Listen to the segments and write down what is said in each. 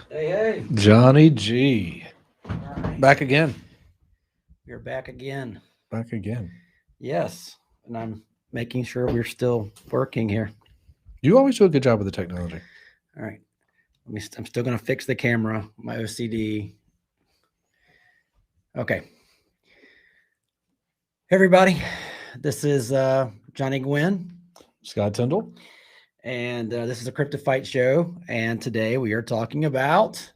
Hey, hey. Johnny G. Right. Back again. We're back again. Back again. Yes. And I'm making sure we're still working here. You always do a good job with the technology. All right. I'm still going to fix the camera, my OCD. Okay. Hey, everybody. This is Johnny Gwynn. Scott Tyndall. And this is a CryptoPhytes show. And today we are talking about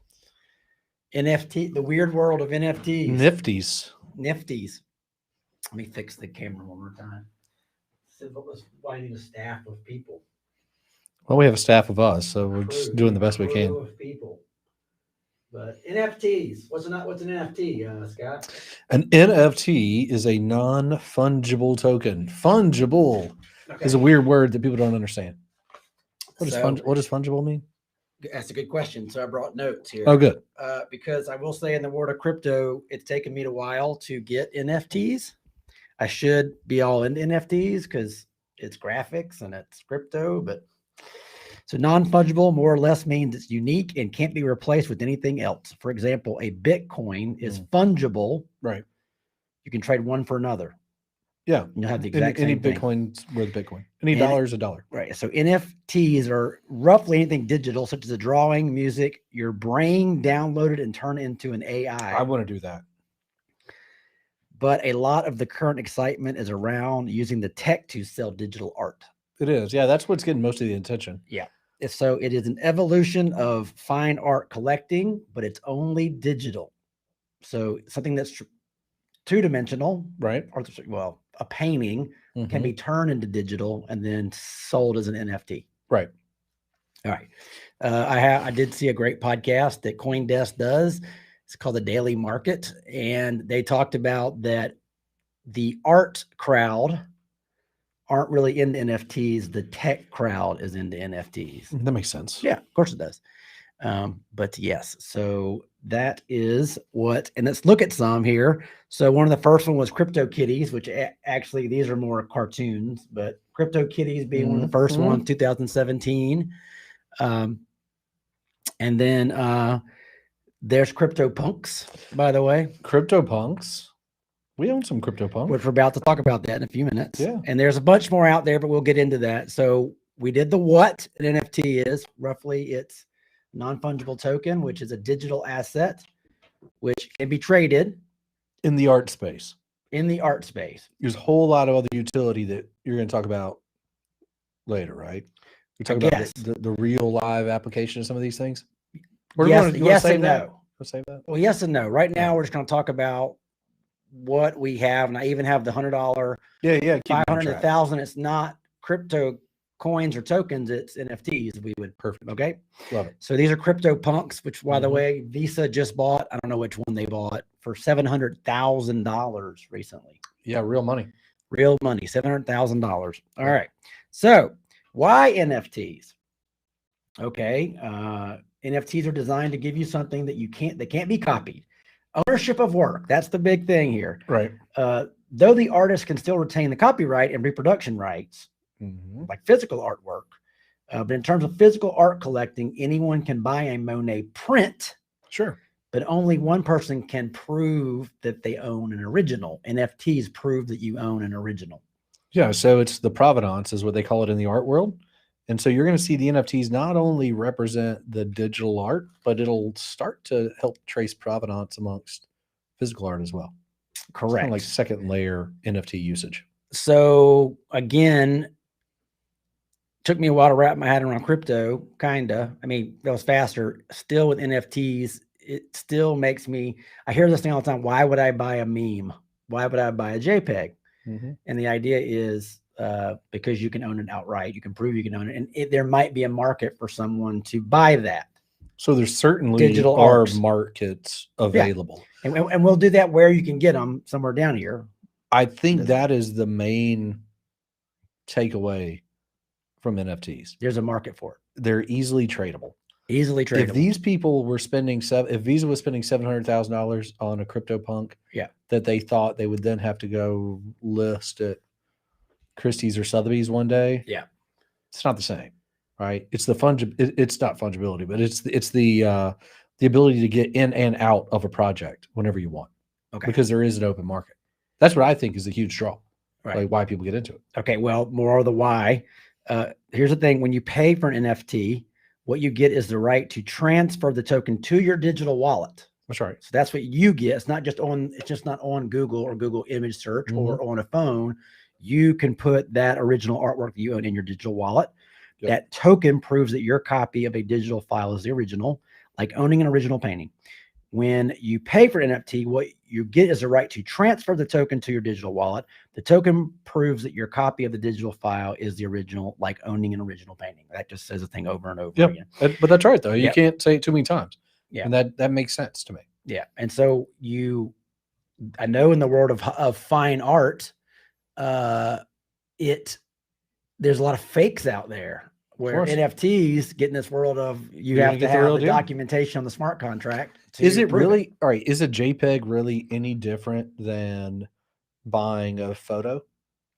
NFT, the weird world of NFTs. Nifties. Let me fix the camera one more time. Why I need a staff of people. Well, we have a staff of us, so we're just doing the best we can. Of people. But NFTs, what's an NFT, Scott? An NFT is a non-fungible token. Fungible is a weird word that people don't understand. What does fungible mean? That's a good question. So I brought notes here. Oh, good. Because I will say in the world of crypto, it's taken me a while to get NFTs. I should be all into NFTs because it's graphics and it's crypto, but so non-fungible more or less means it's unique and can't be replaced with anything else. For example, a Bitcoin is fungible. Right. You can trade one for another. Yeah. You'll have the exact same thing. Any Bitcoin's worth Bitcoin. Any dollar is a dollar. Right. So NFTs are roughly anything digital, such as a drawing, music, your brain downloaded and turned into an AI. I want to do that. But a lot of the current excitement is around using the tech to sell digital art. It is. Yeah, that's what's getting most of the attention. Yeah. So it is an evolution of fine art collecting, but it's only digital. So something that's two-dimensional, right? Or, well, a painting can be turned into digital and then sold as an NFT. Right. All right. I did see a great podcast that CoinDesk does. It's called The Daily Market. And they talked about that the art crowd aren't really into NFTs. The tech crowd is into NFTs. That makes sense. Yeah, of course it does. But yes, so that is what, and let's look at some here. So one of the first one was Cryptokitties, which actually these are more cartoons, but Cryptokitties being one of the first ones, 2017. And then there's CryptoPunks, by the way. CryptoPunks. We own some CryptoPunks. Which we're about to talk about that in a few minutes. Yeah. And there's a bunch more out there, but we'll get into that. So we did the what an NFT is. Roughly, it's non-fungible token, which is a digital asset, which can be traded. In the art space. There's a whole lot of other utility that you're going to talk about later, right? We're talking about the real live application of some of these things. Yes and no. Save that? Well, yes and no. Right now, we're just going to talk about what we have, and I even have the $100. Yeah. 500 to 1,000. It's not crypto coins or tokens. It's NFTs. We would perfect. Okay. Love it. So these are CryptoPunks, which, by the way, Visa just bought. I don't know which one they bought for $700,000 recently. Yeah, real money. $700,000. All right. So why NFTs? Okay. NFTs are designed to give you something that they can't be copied. Ownership of work. That's the big thing here. Right. Though the artist can still retain the copyright and reproduction rights, like physical artwork. But in terms of physical art collecting, anyone can buy a Monet print. Sure. But only one person can prove that they own an original. NFTs prove that you own an original. Yeah. So it's the provenance is what they call it in the art world. And so you're going to see the NFTs not only represent the digital art, but it'll start to help trace provenance amongst physical art as well. Correct. It's kind of like second layer NFT usage. So again, took me a while to wrap my head around crypto, kind of. I mean, that was faster. Still with NFTs, it still makes me, I hear this thing all the time. Why would I buy a meme? Why would I buy a JPEG? And the idea is, because you can own it outright, you can prove you can own it, and there might be a market for someone to buy that. So there's certainly digital markets available, and we'll do that where you can get them somewhere down here. I think that is the main takeaway from NFTs. There's a market for it. They're easily tradable. If these people were spending if Visa was spending $700,000 on a CryptoPunk, that they thought they would then have to go list at Christie's or Sotheby's one day, it's not the same, right? It's the it's not fungibility, but it's the ability to get in and out of a project whenever you want, Okay. because there is an open market. That's what I think is a huge draw, Right. like why people get into it. Okay. Well, more of the why. Here's the thing: when you pay for an NFT, what you get is the right to transfer the token to your digital wallet. That's right. So that's what you get. It's not just on. It's just not on Google or Google image search or on a phone. You can put that original artwork that you own in your digital wallet. Yep. That token proves that your copy of a digital file is the original, like owning an original painting. When you pay for NFT, what you get is a right to transfer the token to your digital wallet. The token proves that your copy of the digital file is the original, like owning an original painting. That just says a thing over and over again. But that's right, though. You can't say it too many times. Yeah. And that makes sense to me. Yeah. And so I know in the world of fine art, there's a lot of fakes out there where NFTs get in this world of you have to have the documentation on the smart contract. Is it really all right? Is a JPEG really any different than buying a photo?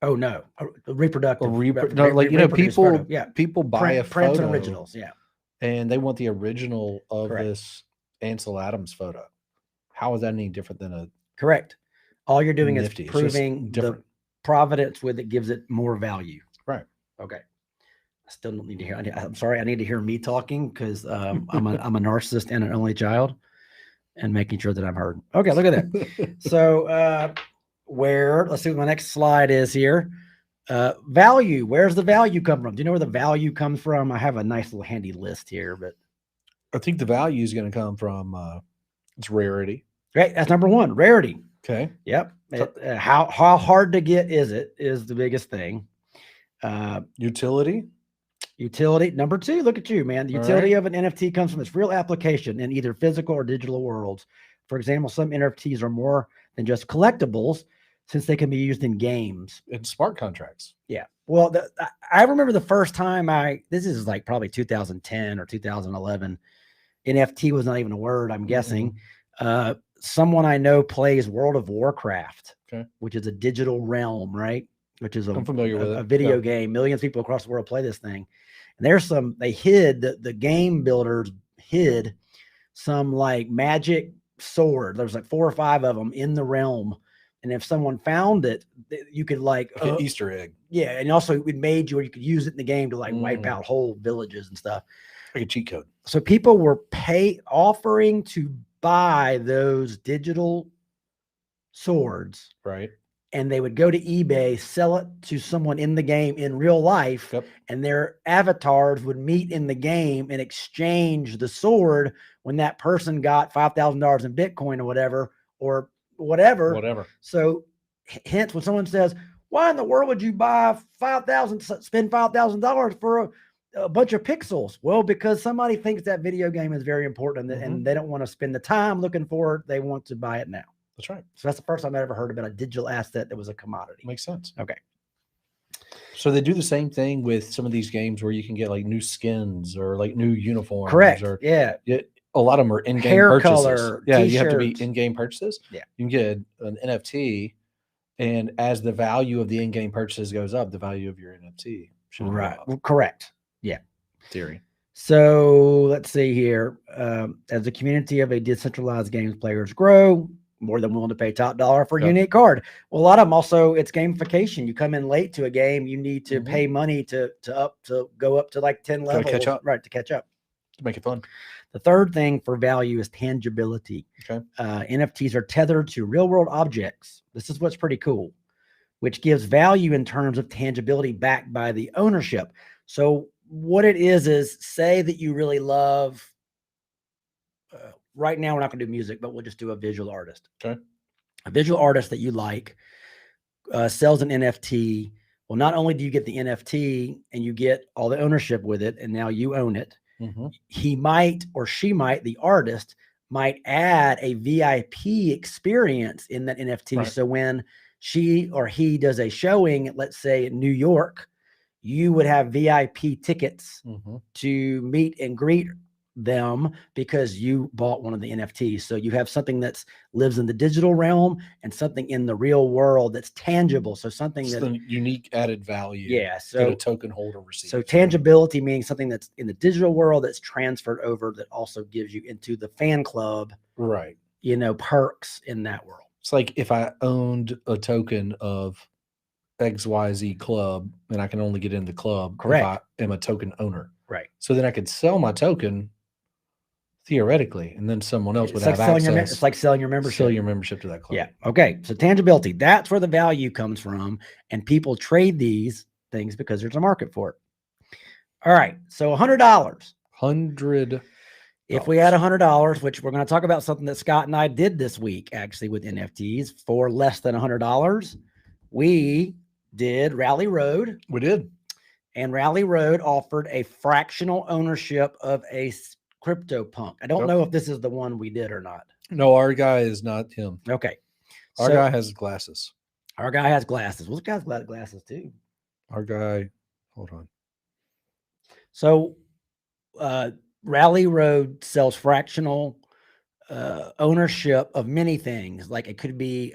Oh no, a reproductive. No, like people photo. Yeah, people buy a prints photo, and originals. Yeah, and they want the original of Correct. this Ansel Adams photo. How is that any different than a correct? All you're doing Nifty? Is proving the provenance with it gives it more value. Right. Okay. I still don't need to hear. I'm sorry. I need to hear me talking because I'm a narcissist and an only child, and making sure that I'm heard. Okay, look at that. So let's see what my next slide is here. Value. Where's the value come from? Do you know where the value comes from? I have a nice little handy list here, but I think the value is going to come from its rarity. Right. That's number one. Rarity. Okay. Yep. How hard to get is the biggest thing. Utility. Number two, look at you, man. The utility of an NFT comes from its real application in either physical or digital worlds. For example, some NFTs are more than just collectibles since they can be used in games and smart contracts. Yeah. Well, I remember the first time this is like probably 2010 or 2011. NFT was not even a word, I'm guessing. Someone I know plays World of Warcraft, which is a digital realm, right? Which is I'm familiar with a video game. Millions of people across the world play this thing. And they hid, the game builders hid some like magic sword. There's like 4 or 5 of them in the realm. And if someone found it, you could like Easter egg. Yeah. And also it made you where you could use it in the game to like wipe out whole villages and stuff. Like a cheat code. So people were offering to buy those digital swords. Right. And they would go to eBay, sell it to someone in the game in real life, and their avatars would meet in the game and exchange the sword when that person got $5,000 in Bitcoin or whatever. So hence when someone says, why in the world would you buy spend $5,000 for a bunch of pixels? Well, because somebody thinks that video game is very important and they don't want to spend the time looking for it. They want to buy it now. That's right. So that's the first time I ever heard about a digital asset that was a commodity. Makes sense. Okay. So they do the same thing with some of these games where you can get like new skins or like new uniforms. Correct. Or, yeah. A lot of them are in-game Hair purchases. color, yeah, t-shirts. You have to be in-game purchases. Yeah. You can get an NFT, and as the value of the in-game purchases goes up, the value of your NFT should go up. Correct. Yeah. Theory. So let's see here. As the community of a decentralized games players grow, more than willing to pay top dollar for a unique card. Well, a lot of them also, it's gamification. You come in late to a game, you need to pay money to go up to like 10 levels. To catch up. Right, to catch up. To make it fun. The third thing for value is tangibility. Okay. NFTs are tethered to real world objects. This is what's pretty cool, which gives value in terms of tangibility backed by the ownership. So what it is say that you really love, right now we're not going to do music, but we'll just do a visual artist. Okay. A visual artist that you like sells an NFT. Well, not only do you get the NFT and you get all the ownership with it, and now you own it, he might or she might, the artist might add a VIP experience in that NFT. Right. So when she or he does a showing, let's say in New York, you would have VIP tickets to meet and greet them because you bought one of the NFTs. So you have something that's lives in the digital realm and something in the real world that's tangible. So something It's that the unique added value yeah. that So a token holder receives. so tangibility meaning something that's in the digital world that's transferred over that also gives you into the fan club, right? You know, perks in that world. It's like if I owned a token of XYZ club and I can only get in the club Correct. if I am a token owner. Right. So then I could sell my token theoretically, and then someone else would It's like have selling access. it's like selling your membership. Sell your membership to that club. Yeah. Okay. So tangibility, that's where the value comes from. And people trade these things because there's a market for it. All right. So $100. $100. If we had $100, which we're going to talk about something that Scott and I did this week, actually with NFTs for less than $100, we did Rally Road. We did. And Rally Road offered a fractional ownership of a CryptoPunk. I don't know if this is the one we did or not. No, our guy is not him. Okay. Our guy has glasses. Our guy has glasses. Well, this guy's got glasses too. Our guy, hold on. So Rally Road sells fractional ownership of many things. Like it could be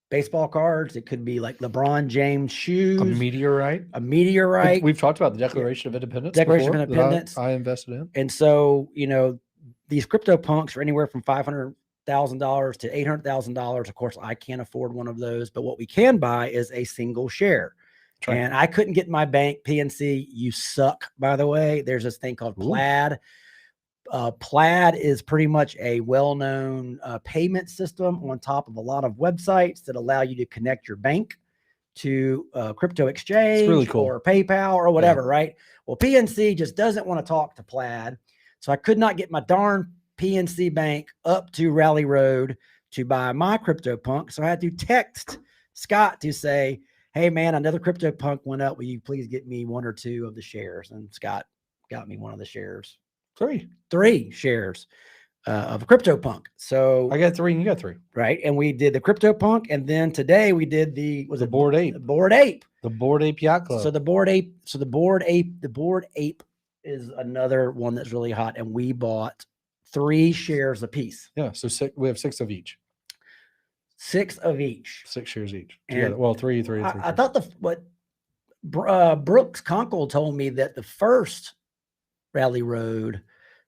baseball cards. It could be like LeBron James shoes. A meteorite. A meteorite. We've talked about the Declaration of Independence. Declaration of Independence. I invested in. And so, you know, these CryptoPunks are anywhere from $500,000 to $800,000. Of course, I can't afford one of those, but what we can buy is a single share. Right. And I couldn't get my bank, PNC. You suck, by the way. There's this thing called Plaid. Plaid is pretty much a well-known payment system on top of a lot of websites that allow you to connect your bank to crypto exchange really cool. or PayPal or whatever, right? Well, PNC just doesn't want to talk to Plaid. So I could not get my darn PNC bank up to Rally Road to buy my CryptoPunk. So I had to text Scott to say, hey, man, another CryptoPunk went up. Will you please get me one or two of the shares? And Scott got me one of the shares. Three shares of a CryptoPunk. So I got 3 and you got 3. Right. And we did the CryptoPunk. And then today we did the Bored Ape. The Bored Ape. The Bored Ape Yacht Club. So the Bored Ape is another one that's really hot. And we bought 3 shares a piece. Yeah. So we have 6 of each. 6 of each. 6 shares each. And well, 3. I thought Brooks Conkle told me that the first Rally Road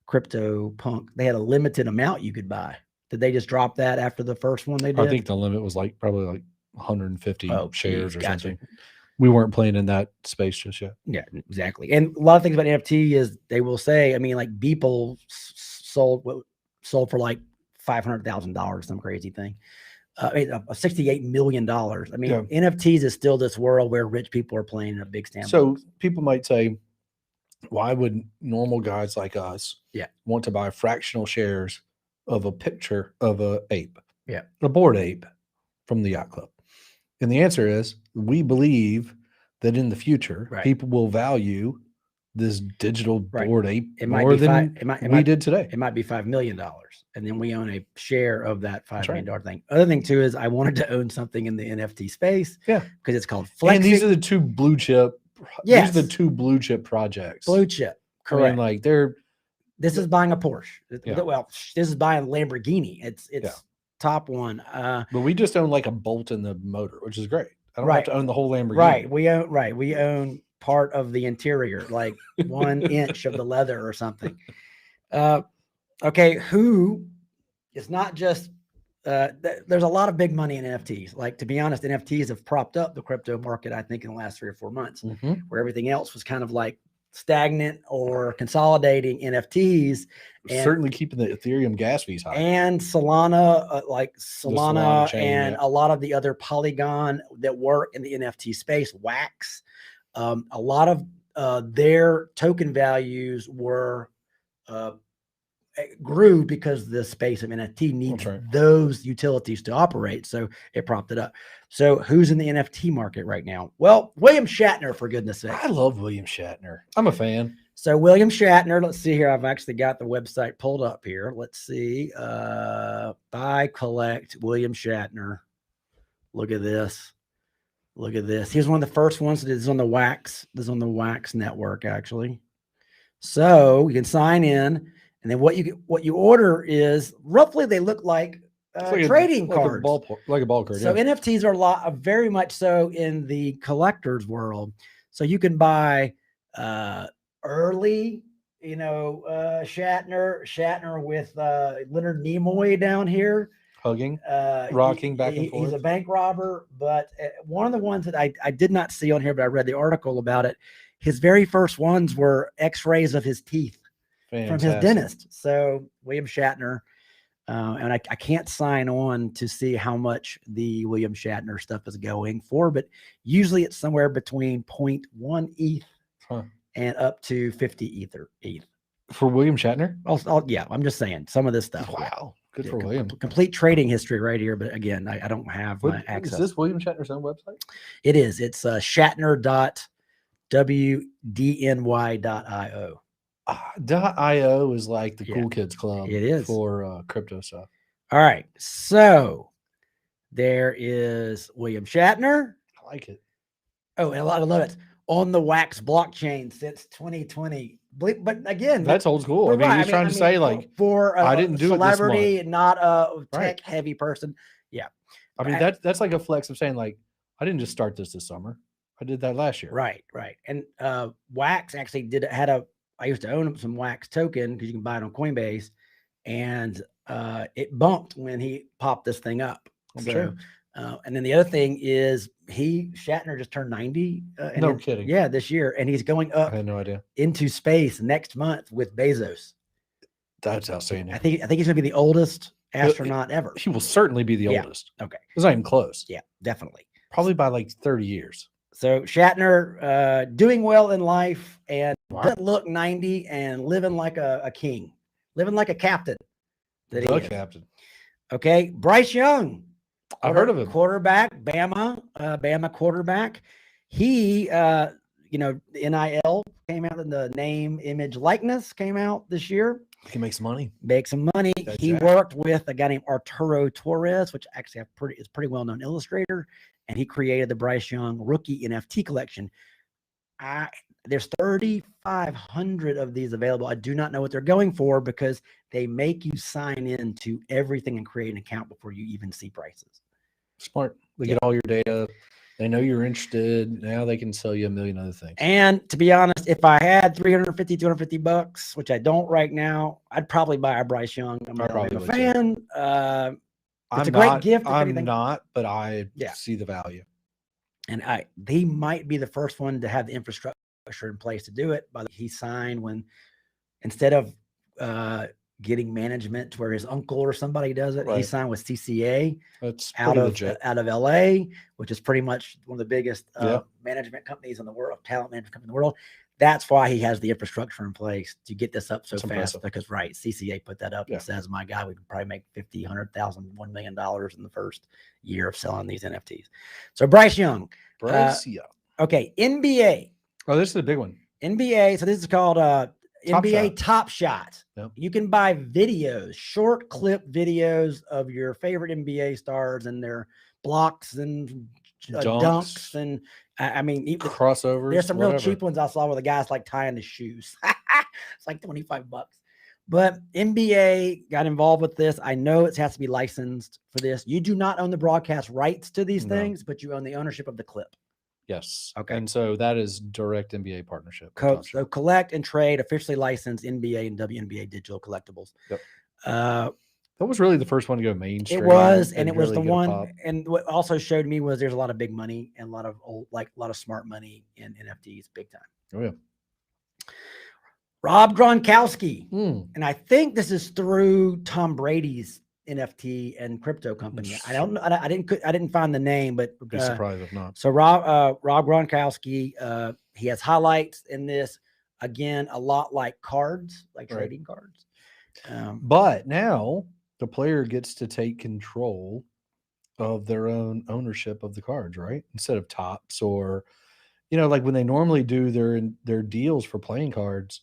CryptoPunk, they had a limited amount you could buy. Did they just drop that after the first one they did? I think the limit was probably 150 shares or something. You. We weren't playing in that space just yet. Yeah, exactly. And a lot of things about NFT is they will say, I mean, like Beeple sold for like $500,000, some crazy thing. $68 million. I mean, NFTs is still this world where rich people are playing in a big stand. So people might say, why would normal guys like us want to buy fractional shares of a picture of a ape? Yeah. A bored ape from the yacht club. And the answer is we believe that in the future, people will value this digital bored ape more than we did today. It might be $5 million. And then we own a share of that $5 million thing. Other thing too is I wanted to own something in the NFT space. Yeah. Because it's called Flexing. And these are the 2 blue chip. Yes. These are the 2 blue chip projects. Blue chip. Correct. I mean, this is buying a Porsche. Yeah. Well, this is buying a Lamborghini. It's top one. But we just own like a bolt in the motor, which is great. I don't have to own the whole Lamborghini. We own part of the interior, like 1 inch of the leather or something. Okay. It's not just, there's a lot of big money in NFTs. Like, to be honest, NFTs have propped up the crypto market, I think, in the last 3 or 4 months, where everything else was kind of like stagnant or consolidating. NFTs certainly keeping the Ethereum gas fees high, and Solana, Solana chain, and a lot of the other Polygon that work in the NFT space, Wax. A lot of their token values grew because the space of NFT needs those utilities to operate. So it propped it up. So who's in the NFT market right now? Well, William Shatner, for goodness sake. I love William Shatner. I'm a fan. So William Shatner, let's see here. I've actually got the website pulled up here. Let's see. Buy, collect, William Shatner. Look at this. Look at this. He was one of the first ones that is on the Wax. This is on the Wax network, actually. So you can sign in, and then what you order is roughly they look like trading cards, like a ball card. So Yeah. NFTs are very much so in the collector's world. So you can buy early, Shatner with Leonard Nimoy down here. Hugging, rocking back and forth. He's a bank robber, but one of the ones that I did not see on here, but I read the article about it. His very first ones were X-rays of his teeth from his dentist. So William Shatner. And I can't sign on to see how much the William Shatner stuff is going for, but usually it's somewhere between 0.1 ETH and up to 50 ETH. For William Shatner? Yeah, I'm just saying some of this stuff. Wow. Good for William. Complete trading history right here. But again, I don't have my access. Is this William Shatner's own website? It is. It's Shatner.wdny.io. .io is like the cool kids club. It is for crypto stuff. All right, so there is William Shatner. I like it. Oh, and I love it. On the Wax blockchain since 2020. But again, that's old school. I mean, he's trying to say like for I didn't do celebrity, it this month. not a tech heavy person. Yeah, I mean that's like a flex of saying like I didn't just start this summer. I did that last year. Right. And Wax actually I used to own some Wax token because you can buy it on Coinbase, and it bumped when he popped this thing up. Sure. And then the other thing is Shatner just turned 90. No kidding. Yeah, this year, and he's going up. I had no idea. Into space next month with Bezos. That's outstanding. I think he's going to be the oldest astronaut ever. He will certainly be the oldest. Okay, it's not even close. Yeah, definitely. Probably by like 30 years. So Shatner doing well in life and doesn't look 90 and living like a king, living like a captain. Captain. Okay, Bryce Young. I've heard of him. Quarterback, Bama quarterback. He, the NIL came out, and the name, image, likeness came out this year. He can make some money. He worked with a guy named Arturo Torres, which actually is pretty well-known illustrator, and he created the Bryce Young rookie NFT collection. There's 3,500 of these available. I do not know what they're going for because they make you sign in to everything and create an account before you even see prices. Smart. They get all your data. They know you're interested. Now they can sell you a million other things. And to be honest, if I had $250 which I don't right now, I'd probably buy a Bryce Young. I'm a fan. It's a great gift. I'm not, but I see the value. And he might be the first one to have the infrastructure in place to do it. But he signed when, instead of getting management to where his uncle or somebody does it, he signed with CCA. That's out of LA, which is pretty much one of the biggest management companies in the world, talent management company in the world. That's why he has the infrastructure in place to get this up so fast. Because CCA put that up and says, my God, we could probably make 50, 100,000, $1 million in the first year of selling these NFTs. So Bryce Young. Okay, NBA. Oh, this is a big one. NBA. So this is called NBA Top Shot. Yep. You can buy videos, short clip videos of your favorite NBA stars and their blocks and dunks and I mean crossovers. There's some real cheap ones I saw where the guys like tying the shoes. It's like $25. But NBA got involved with this. I know it has to be licensed for this. You do not own the broadcast rights to these things, but you own the ownership of the clip. Yes. Okay. And so that is direct NBA partnership. So collect and trade officially licensed NBA and WNBA digital collectibles. Yep. That was really the first one to go mainstream. It was, and it was the one. And what also showed me was there's a lot of big money and a lot of smart money in NFTs, big time. Oh yeah. Rob Gronkowski, and I think this is through Tom Brady's NFT and crypto company. I don't know. I didn't find the name, but I'd be surprised if not. So Rob Gronkowski, he has highlights in this. Again, a lot like cards, like trading cards. But now the player gets to take control of their own ownership of the cards, right? Instead of tops or, like when they normally do their deals for playing cards,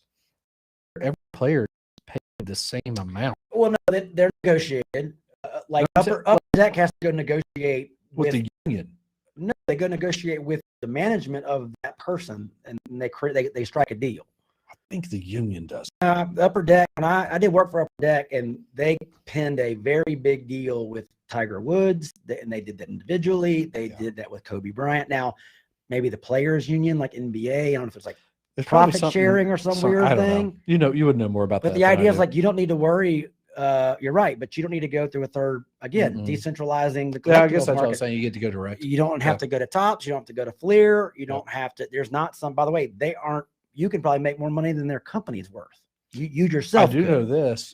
every player pays the same amount. Well, no, they're negotiated. Upper Deck has to go negotiate with the union. No, they go negotiate with the management of that person, and they strike a deal. I think the union does. Upper Deck, when I did work for Upper Deck, and they pinned a very big deal with Tiger Woods, and they did that individually. They did that with Kobe Bryant. Now, maybe the players union, like NBA, I don't know if it's like profit sharing or some weird thing. You would know more about that. But the idea is like, you don't need to worry. You're right, but you don't need to go through a third, again, decentralizing the collectibles I guess that's market. what I was saying. You get to go direct. You don't have to go to Tops. You don't have to go to Fleer. You don't have to. There's not some, by the way, they aren't. You can probably make more money than their company's worth. You yourself. I do know this.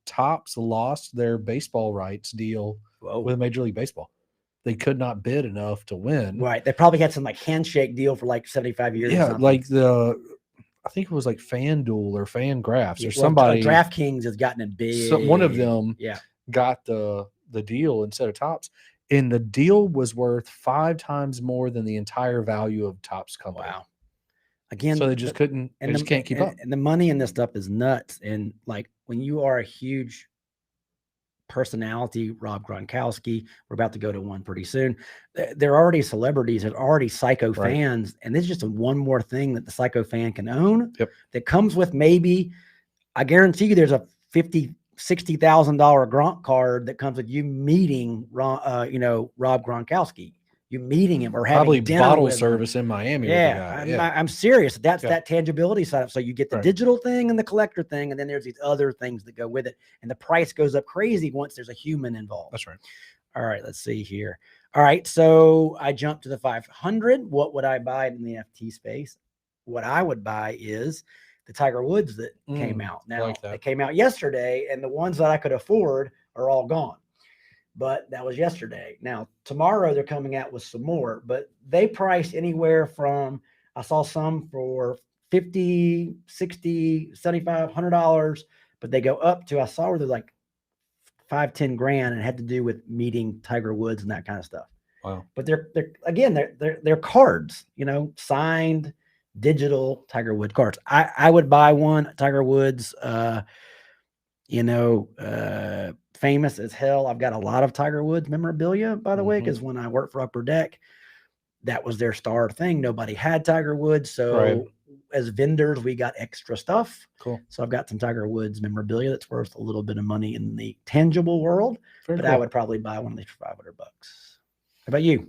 Tops lost their baseball rights deal with Major League Baseball. They could not bid enough to win. Right. They probably had some like handshake deal for like 75 years. Yeah, like I think it was like FanDuel or FanGraphs or somebody. DraftKings has gotten it big. So one of them got the deal instead of Tops. And the deal was worth 5 times more than the entire value of Tops company. Wow. Again, so they just couldn't, they just can't keep up. And the money in this stuff is nuts. And like when you are a huge personality, Rob Gronkowski, we're about to go to one pretty soon. They're already celebrities, they're already psycho fans. And this is just one more thing that the psycho fan can own that comes with maybe, I guarantee you there's a $60,000 Gronk card that comes with you meeting Rob Gronkowski. You meeting him or having probably dinner bottle with service in Miami. I'm serious. That's that tangibility side. So you get the digital thing and the collector thing, and then there's these other things that go with it, and the price goes up crazy once there's a human involved. That's right. All right, let's see here. All right, so I jumped to the 500. What would I buy in the NFT space? What I would buy is the Tiger Woods that came out. Now they came out yesterday, and the ones that I could afford are all gone. But that was yesterday. Now, tomorrow they're coming out with some more, but they price anywhere from, I saw some for $50, $60, $75, $100, but they go up to, I saw where they're like $5-10 grand, and it had to do with meeting Tiger Woods and that kind of stuff. Wow. But they're cards, signed digital Tiger Woods cards. I would buy one Tiger Woods, famous as hell. I've got a lot of Tiger Woods memorabilia, by the way, because when I worked for Upper Deck, that was their star thing. Nobody had Tiger Woods. So as vendors, we got extra stuff. Cool. So I've got some Tiger Woods memorabilia that's worth a little bit of money in the tangible world. I would probably buy one of these for $500. How about you?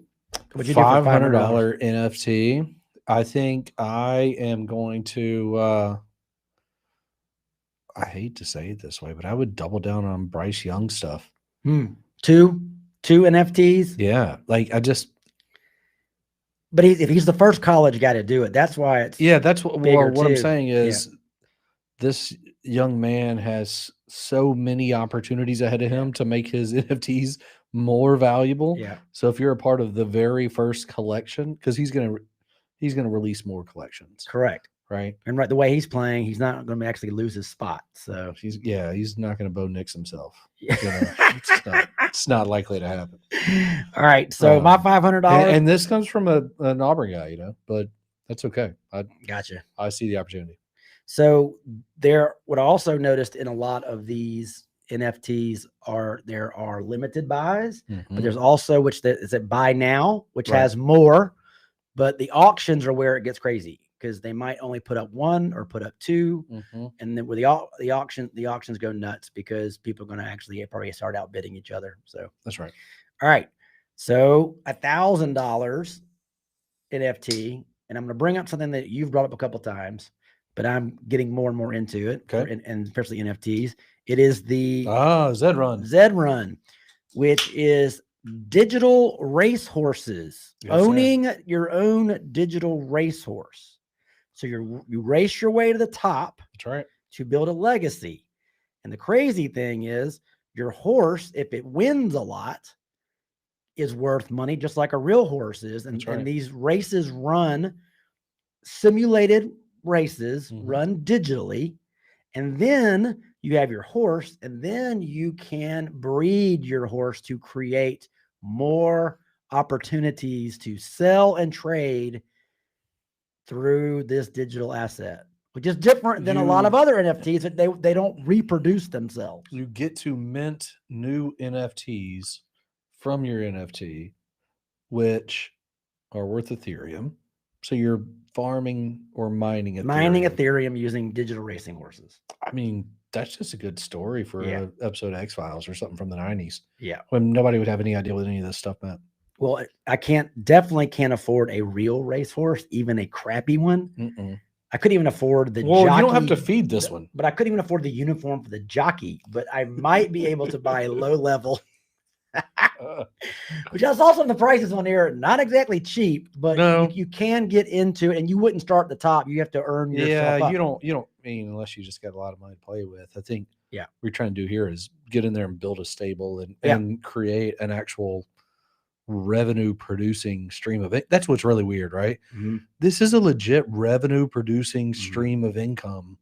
What'd you do for $500 NFT? I think I am going to I hate to say it this way, but I would double down on Bryce Young stuff. Two NFTs. Yeah. Like but if he's the first college guy to do it, that's why it's that's what I'm saying is this young man has so many opportunities ahead of him to make his NFTs more valuable. Yeah. So if you're a part of the very first collection, because he's gonna release more collections. Correct. Right. And the way he's playing, he's not going to actually lose his spot. So he's not going to Bo Nix himself. It's not likely to happen. All right. So my $500, and this comes from an Auburn guy, but that's okay. Gotcha. I see the opportunity. So what I also noticed in a lot of these NFTs there are limited buys, but there's also is it buy now, which has more, but the auctions are where it gets crazy. Because they might only put up one or put up two, and then with the auctions go nuts because people are going to actually probably start outbidding each other. So that's right. All right, so $1,000 NFT, and I'm going to bring up something that you've brought up a couple times, but I'm getting more and more into it, and especially NFTs. It is the Zed Run, which is digital racehorses. Owning your own digital racehorse. So you race your way to the top. That's right. To build a legacy. And the crazy thing is your horse, if it wins a lot, is worth money, just like a real horse is. And these races simulated races run digitally. And then you have your horse, and then you can breed your horse to create more opportunities to sell and trade through this digital asset, which is different than a lot of other NFTs that they don't reproduce themselves. You get to mint new NFTs from your NFT, which are worth Ethereum. So you're farming or mining Ethereum. Mining Ethereum using digital racing horses. I mean, that's just a good story for Yeah. an episode of X-Files or something from the 90s. Yeah. When nobody would have any idea what any of this stuff meant. Well, I definitely can't afford a real racehorse, even a crappy one. Mm-mm. I couldn't even afford the Well, jockey. you don't have to feed this one. But I couldn't even afford the uniform for the jockey. But I might be able to buy a low level, which is also the prices on here. Not exactly cheap, but No. you can get into it, and you wouldn't start at the top. You have to earn yourself up. You don't mean unless you just got a lot of money to play with. I think Yeah. what we're trying to do here is get in there and build a stable and create an actual revenue producing stream of it. That's what's really weird, right? Mhm. This is a legit revenue producing stream of income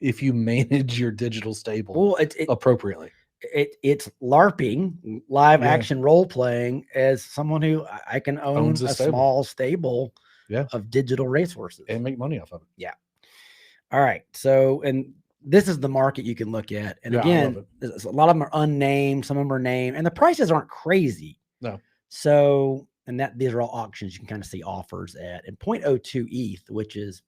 if you manage your digital stable appropriately. It's LARPing, live action role playing, as someone who I can own a small stable of digital racehorses and make money off of it. Yeah. All right. So, and this is the market you can look at. And again, a lot of them are unnamed, some of them are named, and the prices aren't crazy. No. So, and these are all auctions. You can kind of see offers at, and 0.02 ETH, which is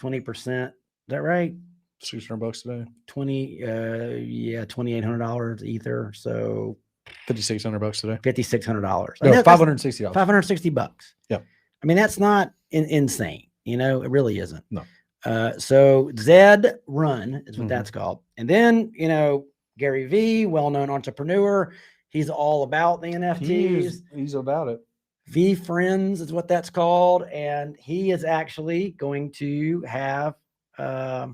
20%. Is that right? $600 today. $2,800 Ether. So $5,600 today. $5,600. No, $560. $560. Yeah. I mean, that's not insane. You know, it really isn't. No. So Zed Run is what that's called. And then, you know, Gary V, well-known entrepreneur. He's all about the NFTs. He's about it. V Friends is what that's called. And he is actually going to have, I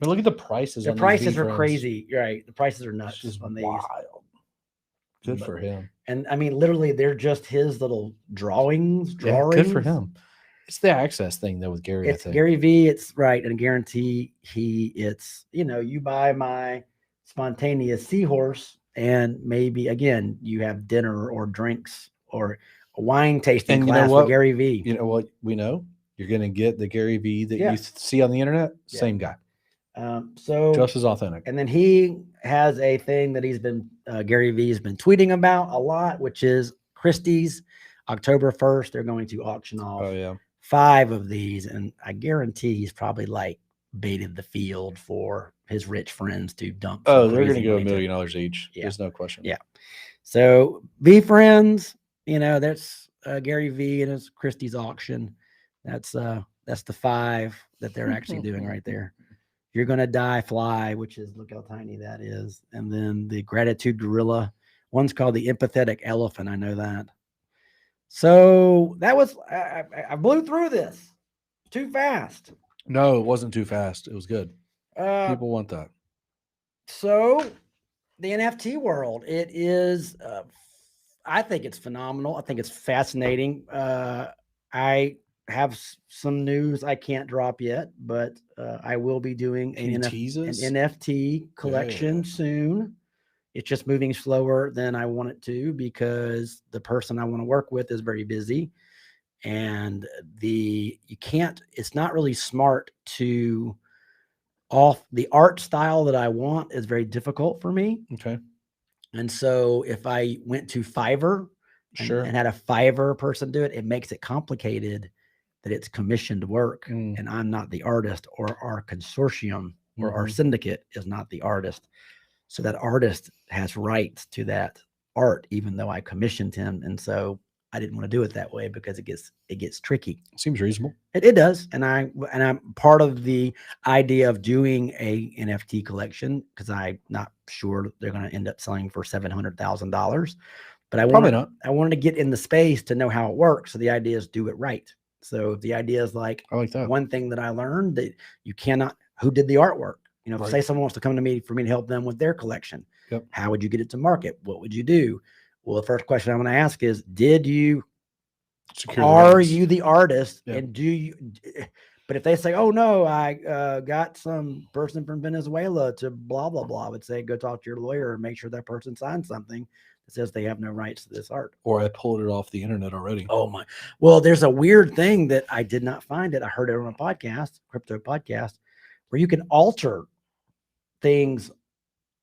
mean, look at the prices. The prices are crazy. You're right. The prices are nuts on these. Wild. Good for him. And I mean, literally, they're just his little drawings. Yeah, good for him. It's the access thing though with Gary. It's Gary V. It's right, and I guarantee it's, you know, you buy my spontaneous seahorse, and maybe again you have dinner or drinks or a wine tasting class with Gary V. You know what we know? You're going to get the Gary V that you see on the internet. Same guy. So just as authentic. And then he has a thing that he's been Gary V has been tweeting about a lot, which is Christie's. October 1st, they're going to auction off 5 of these, and I guarantee he's probably like baited the field for his rich friends to dump. Oh, they're going to go $1 million each. Yeah. There's no question. Yeah. So V Friends, you know, that's Gary V and his Christie's auction. That's the 5 that they're actually doing right there. You're Gonna Die Fly, which is, look how tiny that is. And then the Gratitude Gorilla. One's called the Empathetic Elephant. I know that. So that was, I blew through this too fast. No, it wasn't too fast. It was good. People want that. So the NFT world, it is, I think it's phenomenal. I think it's fascinating. I have some news I can't drop yet, but I will be doing an NFT collection soon. It's just moving slower than I want it to because the person I want to work with is very busy, and it's not really smart to the art style that I want is very difficult for me. Okay. And so if I went to Fiverr and had a Fiverr person do it, it makes it complicated that it's commissioned work and I'm not the artist, or our consortium or our syndicate is not the artist. So that artist has rights to that art, even though I commissioned him. And so I didn't want to do it that way because it gets tricky. Seems reasonable. It does. And I'm part of the idea of doing a NFT collection because I'm not sure they're going to end up selling for $700,000, but I wanted to get in the space to know how it works. So the idea is do it right. So the idea is like, I like that. One thing that I learned that who did the artwork? You know, say someone wants to come to me for me to help them with their collection. Yep. How would you get it to market? What would you do? Well, the first question I'm going to ask is, are you the artist? Yep. And but if they say, oh no, I got some person from Venezuela to blah, blah, blah, I would say, go talk to your lawyer and make sure that person signs something that says they have no rights to this art. Or I pulled it off the internet already. Oh my. Well, there's a weird thing that I did not find it. I heard it on a podcast, crypto podcast, where you can alter things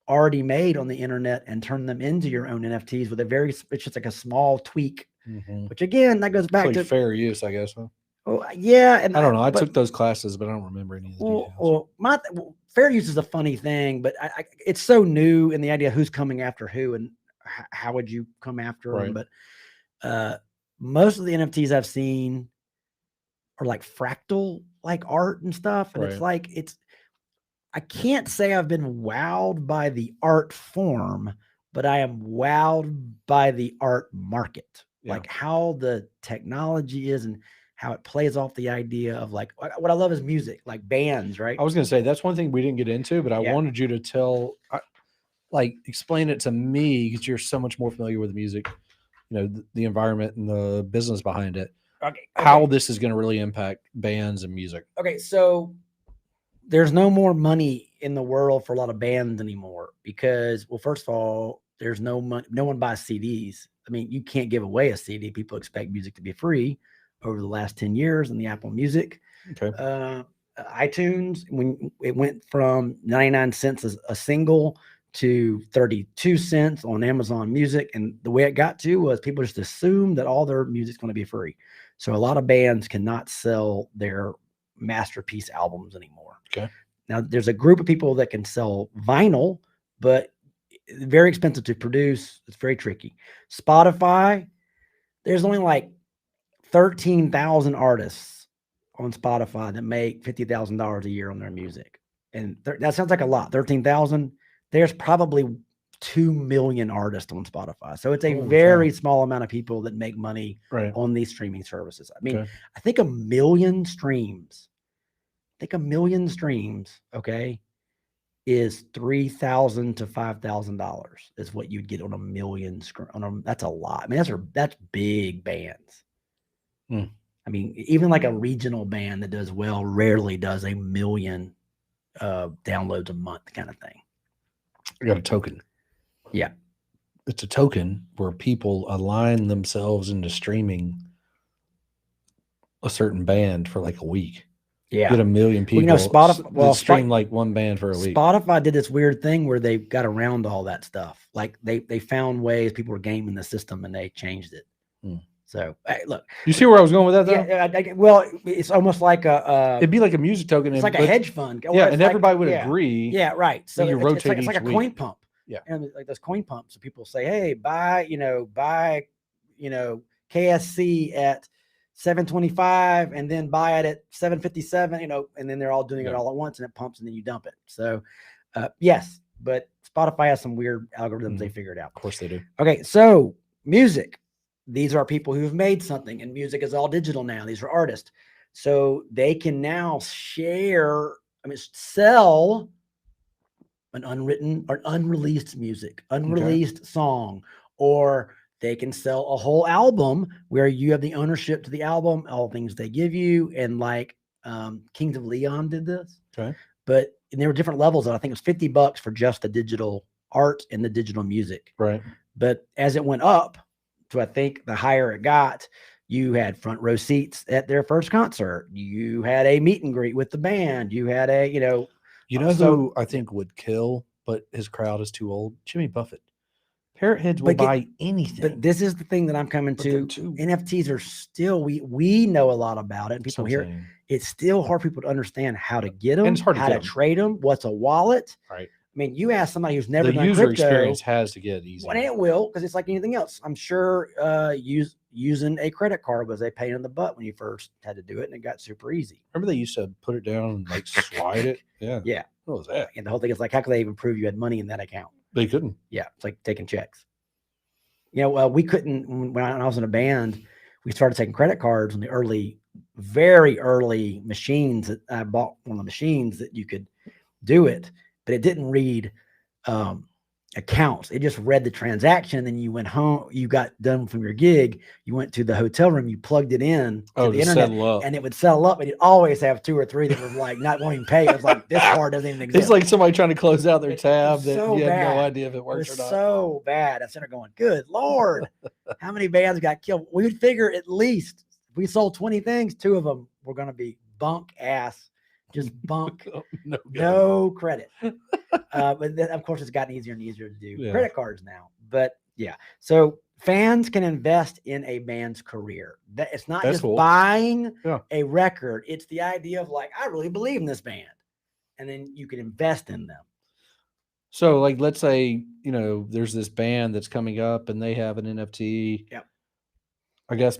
already made on the internet and turn them into your own NFTs with it's just like a small tweak, which again, that goes back to fair use, I guess. Huh? Oh, yeah, and I don't know. I but, took those classes, but I don't remember any of the details. fair use is a funny thing, but it's so new in the idea of who's coming after who and how would you come after them. Right. But most of the NFTs I've seen are like fractal like art and stuff, and it's Right. like I can't say I've been wowed by the art form, but I am wowed by the art market, Yeah. like how the technology is and how it plays off the idea of like what I love is music, like bands, right? I was going to say that's one thing we didn't get into, but I Yeah. wanted you to explain it to me because you're so much more familiar with the music, the environment and the business behind it. Okay. How this is going to really impact bands and music. Okay, so there's no more money in the world for a lot of bands anymore because, well, first of all, there's no money. No one buys CDs. I mean, you can't give away a CD. People expect music to be free over the last 10 years in the Apple Music. Okay. iTunes, when it went from 99 cents as a single to 32 cents on Amazon Music. And the way it got to was people just assumed that all their music's going to be free. So a lot of bands cannot sell their masterpiece albums anymore. Okay. Now there's a group of people that can sell vinyl, but very expensive to produce. It's very tricky. Spotify, there's only like 13,000 artists on Spotify that make $50,000 a year on their music. And that sounds like a lot. 13,000. There's probably 2 million artists on Spotify. So it's a very small amount of people that make money on these streaming services. I mean, I think a million streams, okay, is $3,000 to $5,000 is what you'd get on a million. That's a lot. I mean, that's big bands. I mean, even like a regional band that does well rarely does a million downloads a month kind of thing. I got a token. Yeah. It's a token where people align themselves into streaming a certain band for like a week. Yeah. Get a million people Spotify stream like one band for a week. Spotify did this weird thing where they got around all that stuff. Like they found ways people were gaming the system and they changed it. So hey, look, you see where I was going with that, though? Yeah, well, it's almost like it'd be like a music token. It's like a hedge fund. Yeah, and everybody would agree. Yeah, right. So you rotate it's like a coin pump. Yeah, and like those coin pumps. So people say, "Hey, buy KSC at 725, and then buy it at 757." And then they're all doing it all at once, and it pumps, and then you dump it. So, yes, but Spotify has some weird algorithms they figured out. Of course they do. Okay, so music. These are people who've made something, and music is all digital now. These are artists. So they can now sell an unwritten or unreleased music, unreleased song, or they can sell a whole album where you have the ownership to the album, all things they give you. And like Kings of Leon did this. Okay. And there were different levels. I think it was $50 for just the digital art and the digital music. Right. But as it went up, so I think the higher it got, you had front row seats at their first concert. You had a meet and greet with the band. You had who I think would kill, but his crowd is too old? Jimmy Buffett. Parrot heads will buy anything. But this is the thing that I'm coming to. NFTs are still, we know a lot about it. And people hear it. It's still hard for people to understand how to get them, how to trade them, what's a wallet. Right. I mean, you ask somebody who's never done user crypto, experience has to get easy. And it will, because it's like anything else. I'm sure using a credit card was a pain in the butt when you first had to do it, and it got super easy. Remember they used to put it down and like slide it? Yeah. Yeah. What was that? And the whole thing is like, how could they even prove you had money in that account? They couldn't. Yeah. It's like taking checks. We couldn't, when I was in a band, we started taking credit cards on the very early machines that I bought, one of the machines that you could do it, but it didn't read accounts. It just read the transaction. Then you went home, you got done from your gig, you went to the hotel room, you plugged it in to the internet, and it would settle up. And you'd always have 2 or 3 that were like not wanting to pay. It was like, this card doesn't even exist. It's like somebody trying to close out their tab that you had no idea if it works or not. So bad. I'm sitting there going, good Lord, how many bands got killed? We would figure at least if we sold 20 things, 2 of them were going to be bunk ass. Just bunk, no credit. But then, of course, it's gotten easier and easier to do credit cards now. But yeah, so fans can invest in a band's career. That it's not That's just cool. buying Yeah. a record. It's the idea of like, I really believe in this band. And then you can invest in them. So, like, let's say, there's this band that's coming up and they have an NFT. Yep. I guess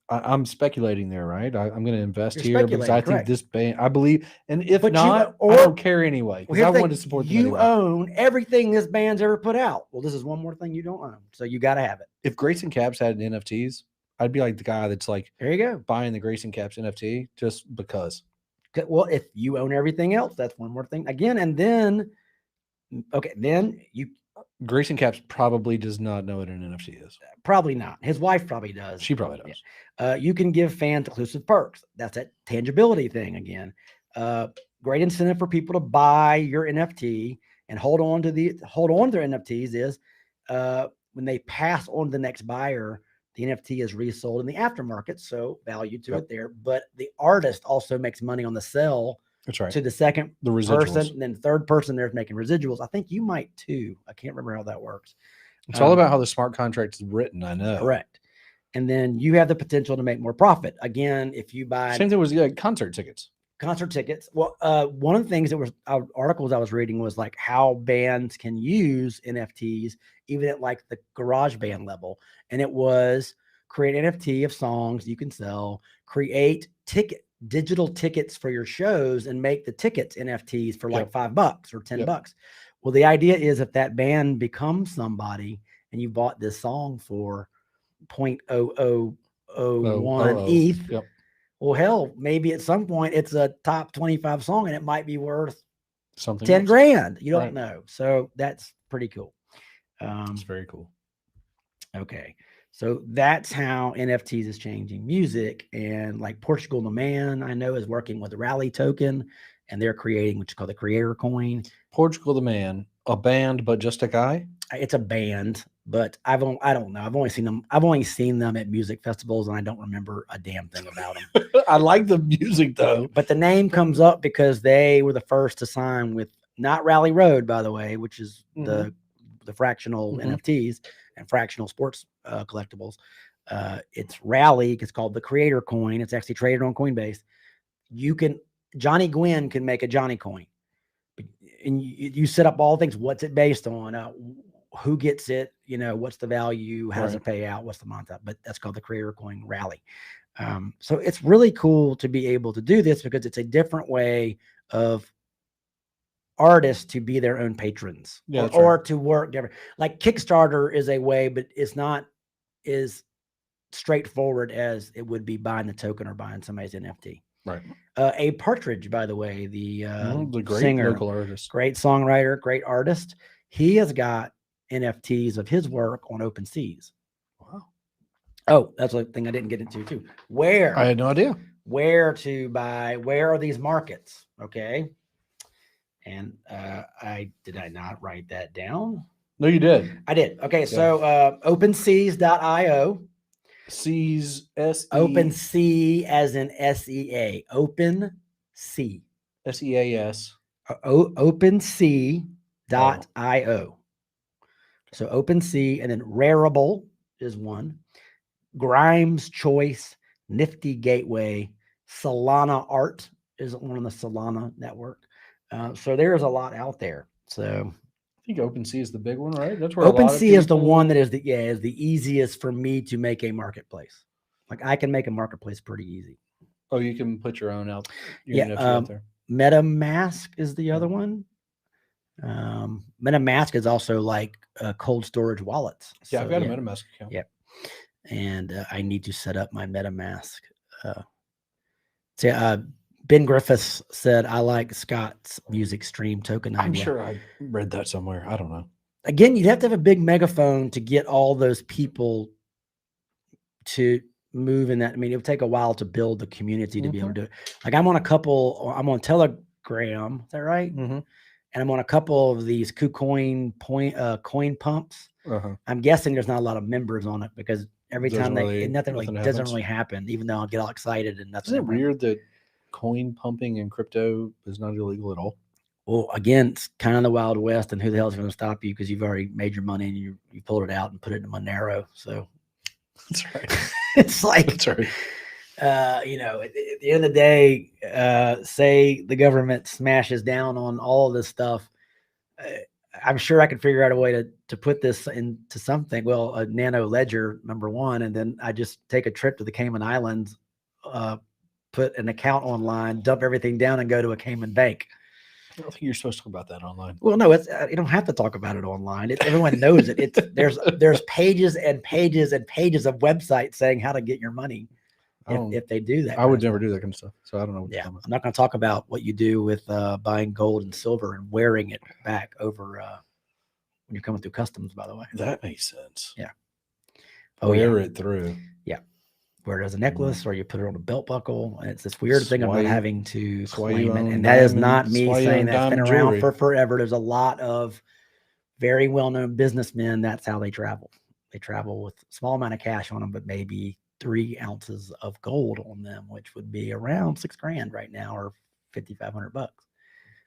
I'm speculating there, right? I'm going to invest You're here because I speculating, think correct. this band, I believe, and if But not, I don't care anyway because I want to support them you anyway. own everything this band's ever put out. Well, this is one more thing you don't own, so you got to have it. If Grayson Caps had NFTs, I'd be like the guy that's like, there you go, buying the Grayson Caps NFT just because. Well, if you own everything else, that's one more thing again. And then, okay, then you. Grayson Caps probably does not know what an NFT is. Probably not. His wife probably does. She probably does. Yeah. You can give fans exclusive perks. That's that tangibility thing again. Great incentive for people to buy your NFT and hold on to their NFTs is when they pass on to the next buyer, the NFT is resold in the aftermarket, so value to it there. But the artist also makes money on the sell. That's right. To the second the residuals. person, and then third person there's making residuals. I think you might too. I can't remember how that works. It's all about how the smart contract is written. I know. Correct. And then you have the potential to make more profit. Again, if you buy same thing was concert tickets. Well, one of the things that was articles I was reading was like how bands can use NFTs even at like the garage band level. And it was create NFT of songs you can sell, create digital tickets for your shows and make the tickets NFTs for like $5 or $10. Well, the idea is if that band becomes somebody and you bought this song for 0.0001 ETH, well, hell, maybe at some point it's a top 25 song and it might be worth something 10 grand. You don't know. So that's pretty cool. It's very cool. Okay. So that's how NFTs is changing music. And like Portugal the Man, I know, is working with a Rally token and they're creating what's called the creator coin. Portugal the Man, a band, but just a guy? It's a band, but I don't know. I've only seen them at music festivals and I don't remember a damn thing about them. I like the music though. But the name comes up because they were the first to sign with not Rally Road, by the way, which is the fractional NFTs and fractional sports collectibles. It's Rally. It's called the Creator Coin. It's actually traded on Coinbase. Johnny Gwynn can make a Johnny coin, and you set up all things. What's it based on? Who gets it? What's the value? How does it pay out? What's the month? But that's called the Creator Coin Rally. So it's really cool to be able to do this because it's a different way of artists to be their own patrons or to work different. Like Kickstarter is a way, but it's not as straightforward as it would be buying the token or buying somebody's NFT. Right. A Partridge, by the way, the great singer, local artist, great songwriter, great artist. He has got NFTs of his work on OpenSeas. Wow. Oh, that's a thing I didn't get into too. Where? I had no idea. Where to buy? Where are these markets? Okay. And did I not write that down? No, you did. I did. Okay, so OpenSeas.io. Seas S. OpenSea as in SEA. OpenSea. SEAS. OpenSea.io. So OpenSea, and then Rarible is one. Grimes Choice, Nifty Gateway, Solana Art is one on the Solana network. So there's a lot out there. So I think OpenSea is the big one, right? That's where OpenSea is the one that is the easiest for me to make a marketplace. Like I can make a marketplace pretty easy. Oh, you can put your own out. NFT out there. MetaMask is the other one. MetaMask is also like cold storage wallets. Yeah, so, I've got a MetaMask account. Yep. And I need to set up my MetaMask. Ben Griffiths said, I like Scott's music stream token. I'm sure I read that somewhere. I don't know. Again, you'd have to have a big megaphone to get all those people to move in that. I mean, it would take a while to build the community to be able to do it. Like I'm on Telegram. Is that right? And I'm on a couple of these KuCoin coin pumps. I'm guessing there's not a lot of members on it because every time nothing doesn't really happen, even though I'll get all excited and nothing. Isn't it weird that coin pumping in crypto is not illegal at all? Well, again, it's kind of the Wild West, and who the hell is going to stop you because you've already made your money and you pulled it out and put it in Monero. So That's right. it's like, That's right. you know, at the end of the day, say the government smashes down on all of this stuff. I'm sure I could figure out a way to put this into something. Well, a nano ledger, number one, and then I just take a trip to the Cayman Islands, put an account online, dump everything down, and go to a Cayman bank. I don't think you're supposed to talk about that online. Well, no, it's you don't have to talk about it online. Everyone knows it. It's there's pages and pages and pages of websites saying how to get your money if they do that. I would never do that kind of stuff. So I don't know. Yeah, I'm not going to talk about what you do with buying gold and silver and wearing it back over when you're coming through customs. By the way, that makes sense. Yeah. Wear it through. Yeah. Wear it as a necklace, or you put it on a belt buckle, and it's this weird thing of not having to claim it. And that is not me saying that's been around for forever. There's a lot of very well-known businessmen. That's how they travel. They travel with a small amount of cash on them, but maybe 3 ounces of gold on them, which would be around $6,000 right now, or $5,500 bucks.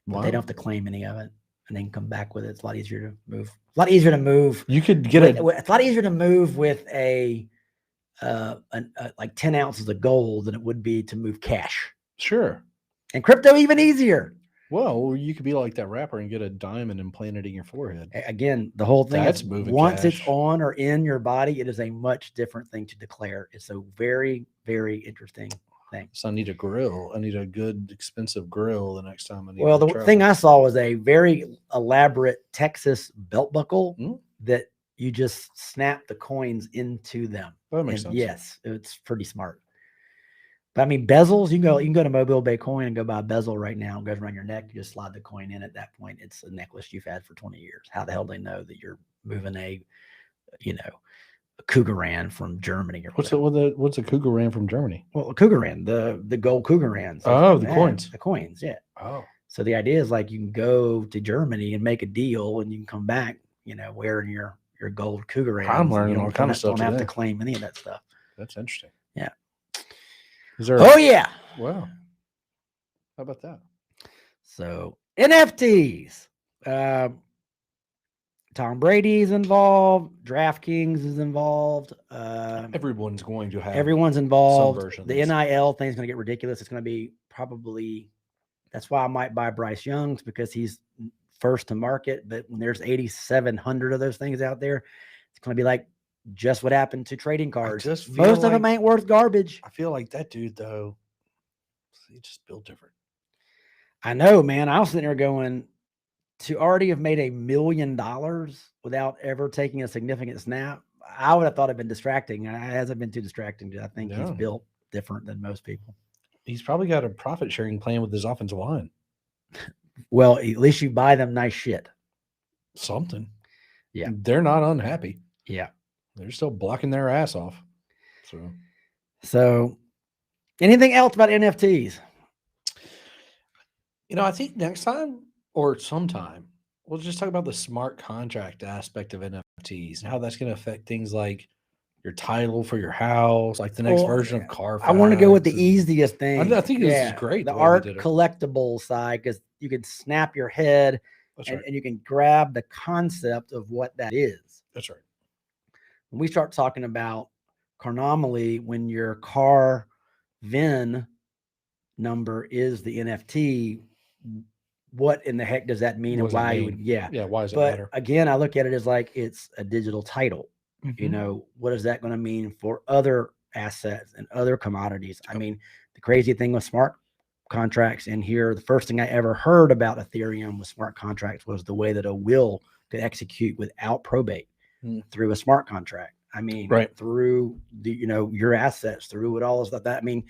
But they don't have to claim any of it, and they can come back with it. It's a lot easier to move. A lot easier to move. You could get it's a lot easier to move with a like 10 ounces of gold than it would be to move cash. Sure. And crypto even easier. Well, you could be like that rapper and get a diamond implanted in your forehead. Again, the whole thing That's is moving once cash. it's on or in your body, it is a much different thing to declare. It's a very, very interesting thing. So I need a grill. I need a good, expensive grill the next time I need Well, to the travel. thing I saw was a very elaborate Texas belt buckle that you just snap the coins into them. That makes sense. Yes, it's pretty smart. But I mean, bezels, you can go to Mobile Bay Coin and go buy a bezel right now. It goes around your neck. You just slide the coin in. At that point, it's a necklace you've had for 20 years. How the hell do they know that you're moving a Cougaran from Germany? Or what's a Cougaran from Germany? Well, a Cougaran, the gold Cougarans. Oh, the coins. The coins, yeah. Oh. So the idea is like you can go to Germany and make a deal, and you can come back, wearing your gold Cougaran. I'm learning all kind of stuff. Don't have to claim any of that stuff. That's interesting. Yeah. Is there? Yeah. Wow. How about that? So NFTs. Tom Brady's involved. DraftKings is involved. Everyone's going to have. Everyone's involved. Some version. The NIL thing is going to get ridiculous. It's going to be probably. That's why I might buy Bryce Young's, because he's first to market. But when there's 8,700 of those things out there, it's going to be like just what happened to trading cards. Most of them ain't worth garbage. I feel like that dude, though, he just built different. I know, man. I was sitting there going, to already have made $1 million without ever taking a significant snap, I would have thought it'd been distracting. It hasn't been too distracting. I think he's built different than most people. He's probably got a profit sharing plan with his offensive line. Well, at least you buy them nice shit. Something. Yeah. They're not unhappy. Yeah. They're still blocking their ass off. So anything else about NFTs? I think next time or sometime we'll just talk about the smart contract aspect of NFTs and how that's going to affect things like your title for your house, like the next version of Carfax. I want to go with the easiest thing. I think this is great. The art collectible side, because you can snap your head and you can grab the concept of what that is. That's right. When we start talking about Carnomaly, when your car VIN number is the NFT, what in the heck does that mean? And why you would, why does it but matter? Again, I look at it as like it's a digital title. Mm-hmm. What is that going to mean for other assets and other commodities? I mean, the crazy thing with smart contracts in here, the first thing I ever heard about Ethereum with smart contracts was the way that a will could execute without probate through a smart contract. I mean, through the, your assets, through it all of that. I mean,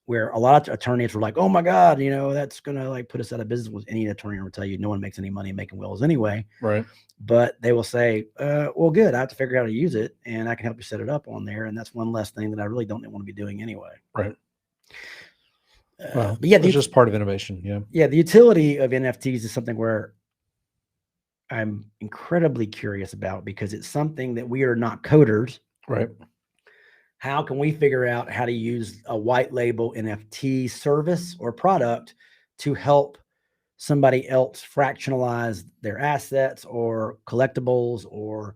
where a lot of attorneys were like, oh my God, that's going to like put us out of business. With any attorney will tell you no one makes any money making wills anyway. Right. But they will say, well, good. I have to figure out how to use it and I can help you set it up on there. And that's one less thing that I really don't want to be doing anyway. Right. But yeah, it's just part of innovation. Yeah. Yeah. The utility of NFTs is something where I'm incredibly curious about, because it's something that we are not coders. Right. How can we figure out how to use a white label NFT service or product to help somebody else fractionalize their assets or collectibles or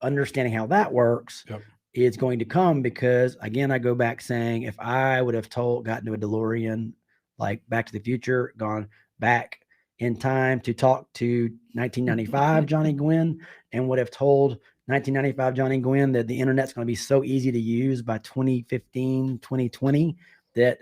understanding how that works Yep. is going to come, because again, I go back saying, if I would have gotten to a DeLorean, like Back to the Future, gone back in time to talk to 1995 Johnny Gwynn, and would have told 1995 Johnny Gwynn that the internet's going to be so easy to use by 2015, 2020, that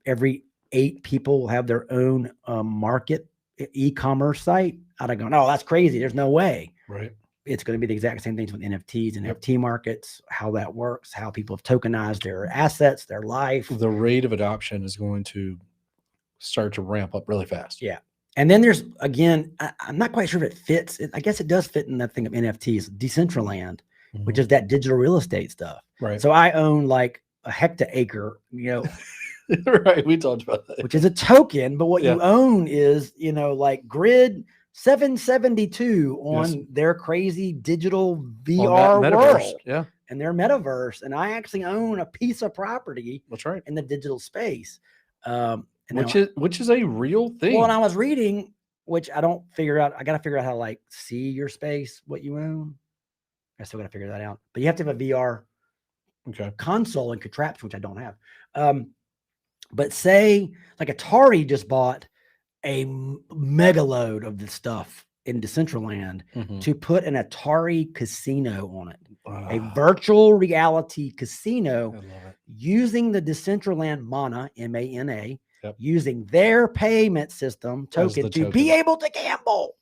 every 8 people will have their own market e-commerce site, I'd have gone, oh, that's crazy. There's no way. Right. It's going to be the exact same things with NFTs and Yep. NFT markets, how that works, how people have tokenized their assets, their life. The rate of adoption is going to start to ramp up really fast. Yeah. And then there's, again, I'm not quite sure if it fits. I guess it does fit in that thing of NFTs, Decentraland, which is that digital real estate stuff. Right. So I own like a hectare, Right. We talked about that. which is a token, but what you own is, like Grid 772 on their crazy digital VR world. Yeah. And their metaverse. And I actually own a piece of property. That's right. In the digital space. Which is a real thing. Well, and I was reading, which I don't figure out. I got to figure out how to like see your space, what you own. I still got to figure that out. But you have to have a VR console and contraption, which I don't have. But say like Atari just bought a mega load of the stuff in Decentraland to put an Atari casino on it, a virtual reality casino using the Decentraland Mana, MANA, using their payment system token be able to gamble.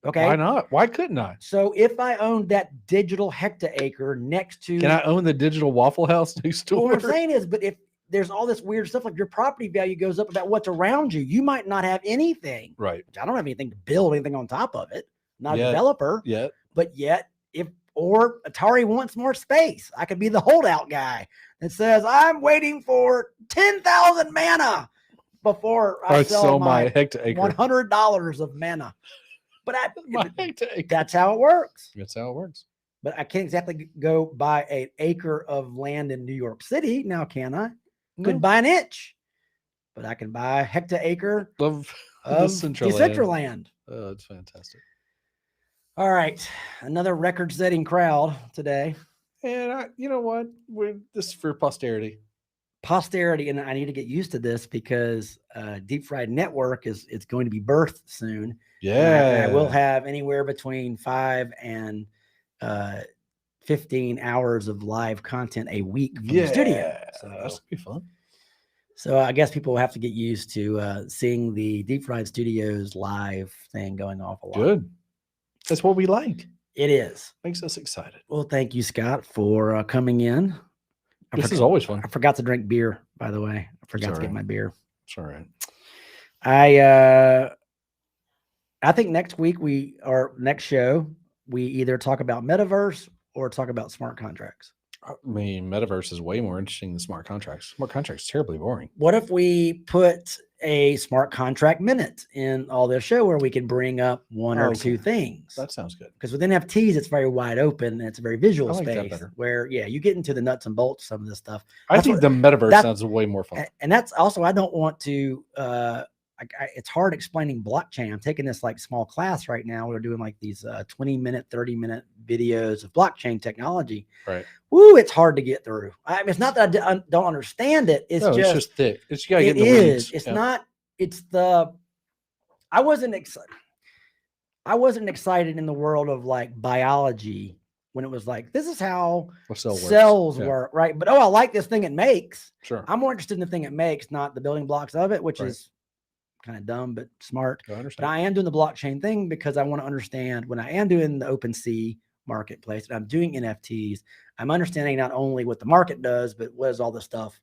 Okay. Why not? Why couldn't I? So if I owned that digital hectare next to, can I own the digital Waffle House next door? What I'm saying is, but if there's all this weird stuff, like your property value goes up about what's around you, you might not have anything. Right. I don't have anything to build anything on top of it. Not a developer. Yet. But yet, or Atari wants more space, I could be the holdout guy that says, I'm waiting for 10,000 mana before I sell my hectare. $100 of mana. But that's how it works. That's how it works. But I can't exactly go buy an acre of land in New York City. Now, can I? Could buy an inch, but I can buy a hectare of Decentraland. Oh, it's fantastic. All right. Another record-setting crowd today. And you know what? This is for posterity. And I need to get used to this because Deep Fried Network is going to be birthed soon. Yeah. And I will have anywhere between 5 and 15 hours of live content a week from the studio. So that's gonna be fun. So I guess people will have to get used to seeing the Deep Fried Studios live thing going off a lot. Good. That's what we like. It is. Makes us excited. Well, thank you, Scott, for coming in. This is always fun. I forgot to drink beer, by the way. I forgot to get my beer. It's all right. I think next week next show, we either talk about metaverse or talk about smart contracts. I mean, metaverse is way more interesting than smart contracts. Smart contracts terribly boring. What if we put a smart contract minute in all this show where we can bring up one or two things? That sounds good. Because with NFTs, it's very wide open and it's a very visual space where, you get into the nuts and bolts of some of this stuff. I think the metaverse sounds way more fun. And that's also, I don't want to, it's hard explaining blockchain. I'm taking this like small class right now. We're doing like these 20-minute, 30-minute videos of blockchain technology. Right. Woo, it's hard to get through. I mean, it's not that I don't understand it. It's just thick. It's you gotta get in the weeds. It's not. It's the. I wasn't excited in the world of like biology when it was like, this is how cells work, right? But I like this thing it makes. Sure. I'm more interested in the thing it makes, not the building blocks of it, which is kind of dumb but smart. But I am doing the blockchain thing because I want to understand when I am doing the OpenSea marketplace and I'm doing NFTs, I'm understanding not only what the market does, but what is all the stuff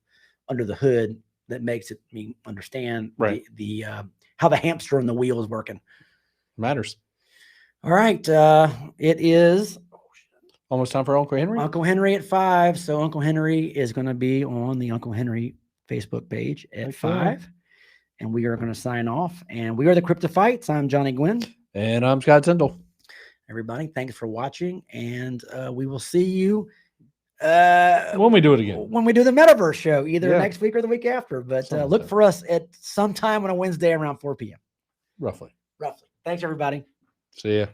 under the hood that makes me understand the how the hamster on the wheel is working. Matters. All right. It is almost time for Uncle Henry. Uncle Henry at 5. So Uncle Henry is going to be on the Uncle Henry Facebook page at 5. And we are going to sign off. And we are the CryptoPhytes. I'm Johnny Gwynn. And I'm Scott Tyndall. Everybody, thanks for watching. And we will see you when we do it again. When we do the Metaverse show, either next week or the week after. But look for us at sometime on a Wednesday around 4 p.m. roughly. Roughly. Thanks, everybody. See ya.